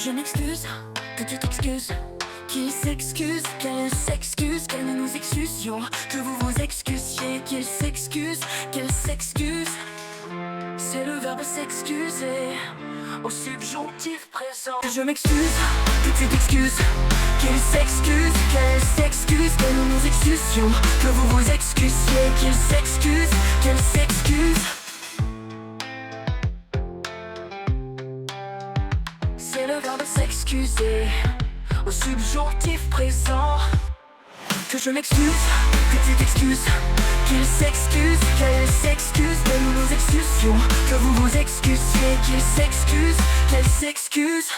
je m'excuse, que tu t'excuses, qu'il s'excuse, qu'elle s'excuse, qu'elle nous excusions, que vous vous excusiez, qu'il s'excuse, qu'elle s'excuse. C'est le verbe s'excuser au subjonctif présent. Que je m'excuse, que tu t'excuses, qu'il s'excuse, qu'elle s'excuse, qu'elle nous excusions, que vous vous excusiez, qu'il s'excuse, qu'elle s'excuse. C'est le verbe s'excuser au subjonctif présent. Que je m'excuse, que tu t'excuses, qu'il s'excuse, qu'elle s'excuse, que nous nous excusions, que vous vous excusiez, qu'il s'excuse, qu'elle s'excuse.